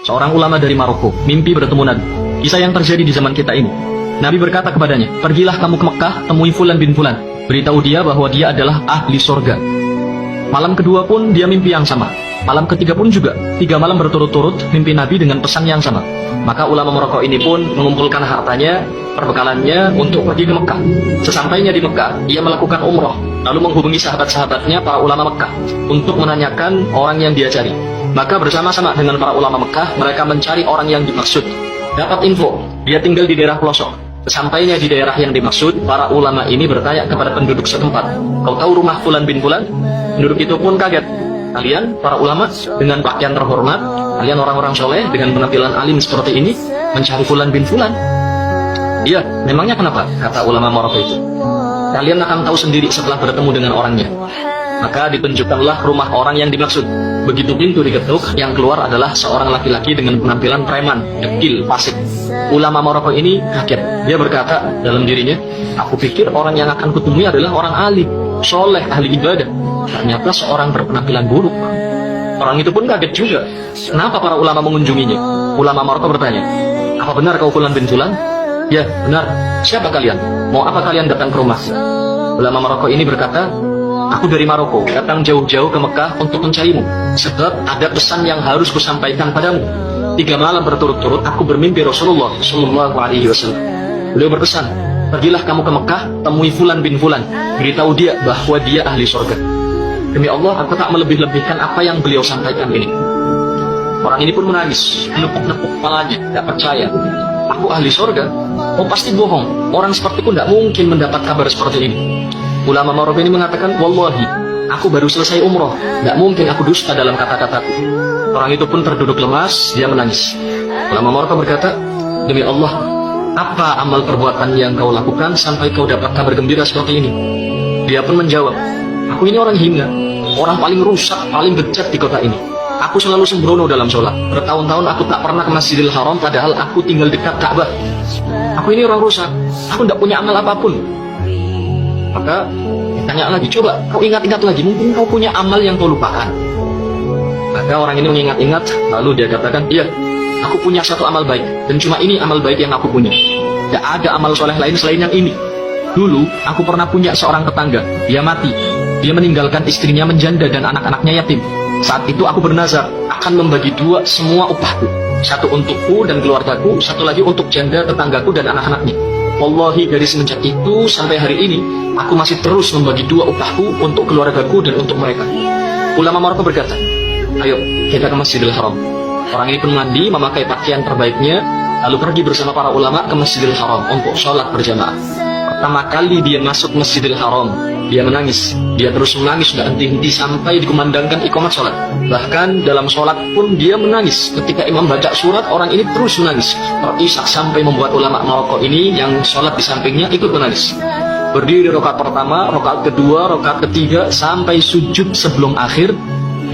seorang ulama dari Maroko, mimpi bertemu Nabi. Kisah yang terjadi di zaman kita ini. Nabi berkata kepadanya, pergilah kamu ke Mekah, temui Fulan bin Fulan. Beritahu dia bahwa dia adalah ahli sorga. Malam kedua pun dia mimpi yang sama. Malam ketiga pun juga. 3 malam berturut-turut mimpi Nabi dengan pesan yang sama. Maka ulama Maroko ini pun mengumpulkan hartanya, perbekalannya untuk pergi ke Mekah. Sesampainya di Mekah, ia melakukan umroh, lalu menghubungi sahabat-sahabatnya para ulama Mekah untuk menanyakan orang yang dia cari. Maka bersama-sama dengan para ulama Mekah, mereka mencari orang yang dimaksud. Dapat info, dia tinggal di daerah pelosok. Sesampainya di daerah yang dimaksud, para ulama ini bertanya kepada penduduk setempat, kau tahu rumah Fulan bin Fulan? Penduduk itu pun kaget. Kalian, para ulama, dengan pakaian terhormat, kalian orang-orang soleh, dengan penampilan alim seperti ini, mencari Fulan bin Fulan? Iya, memangnya kenapa? Kata ulama Maroko itu. Kalian akan tahu sendiri setelah bertemu dengan orangnya. Maka ditunjukkanlah rumah orang yang dimaksud. Begitu pintu diketuk, yang keluar adalah seorang laki-laki dengan penampilan preman, dekil, fasik. Ulama Maroko ini kaget. Dia berkata dalam dirinya, aku pikir orang yang akan kutemui adalah orang alim, soleh, ahli ibadah. Ternyata seorang berpenampilan buruk. Orang itu pun kaget juga. Kenapa para ulama mengunjunginya? Ulama Maroko bertanya, apa benar kau Fulan bin Fulan? Ya, benar. Siapa kalian? Mau apa kalian datang ke rumah? Ulama Maroko ini berkata, aku dari Maroko, datang jauh-jauh ke Mekah untuk mencarimu. Sebab ada pesan yang harus kusampaikan padamu. 3 malam berturut-turut aku bermimpi Rasulullah SAW. Beliau berpesan, pergilah kamu ke Mekah, temui Fulan bin Fulan. Beritahu dia bahwa dia ahli surga. Demi Allah, aku tak melebih-lebihkan apa yang beliau sampaikan ini. Orang ini pun menangis, menepuk-nepuk kepalanya, tidak percaya. Aku ahli surga? Oh pasti bohong. Orang sepertiku tidak mungkin mendapat kabar seperti ini. Ulama Maroko ini mengatakan, wallahi, aku baru selesai umroh. Tidak mungkin aku dusta dalam kata-kataku. Orang itu pun terduduk lemas, dia menangis. Ulama Maroko berkata, demi Allah, apa amal perbuatan yang kau lakukan sampai kau dapat kabar gembira seperti ini? Dia pun menjawab, aku ini orang hina, orang paling rusak, paling bejat di kota ini. Aku selalu sembrono dalam sholat. Bertahun-tahun aku tak pernah ke Masjidil Haram, padahal aku tinggal dekat Ka'bah. Aku ini orang rusak, aku tidak punya amal apapun. Maka ditanya lagi, coba kau ingat-ingat lagi, mungkin kau punya amal yang kau lupakan. Maka orang ini mengingat-ingat, lalu dia katakan, iya, aku punya satu amal baik, dan cuma ini amal baik yang aku punya. Tidak ada amal soleh lain selain yang ini. Dulu, aku pernah punya seorang tetangga, dia mati. Dia meninggalkan istrinya menjanda dan anak-anaknya yatim. Saat itu aku bernazar, akan membagi 2 semua upahku. Satu untukku dan keluargaku, satu lagi untuk janda tetanggaku dan anak-anaknya. Wallahi dari semenjak itu sampai hari ini, aku masih terus membagi 2 upahku untuk keluargaku dan untuk mereka. Ulama Maroko berkata, ayo kita ke Masjidil Haram. Orang ini pun mandi, memakai pakaian terbaiknya, lalu pergi bersama para ulama ke Masjidil Haram untuk sholat berjamaah. Pertama kali dia masuk Masjidil Haram, dia menangis. Dia terus menangis, tidak henti-henti sampai dikumandangkan iqamat sholat. Bahkan dalam sholat pun dia menangis. Ketika imam baca surat, orang ini terus menangis. Terisak sampai membuat ulama Maroko ini yang sholat di sampingnya ikut menangis. Berdiri rakaat pertama, rakaat kedua, rakaat ketiga, sampai sujud sebelum akhir.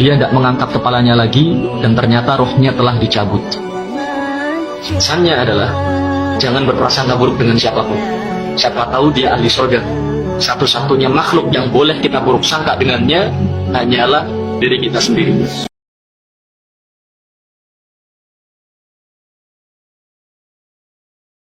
Dia tidak mengangkat kepalanya lagi, dan ternyata rohnya telah dicabut. Pesannya adalah, jangan berprasangka buruk dengan siapapun. Siapa tahu dia ahli surga. Satu-satunya makhluk yang boleh kita buruk sangka dengannya hanyalah diri kita sendiri.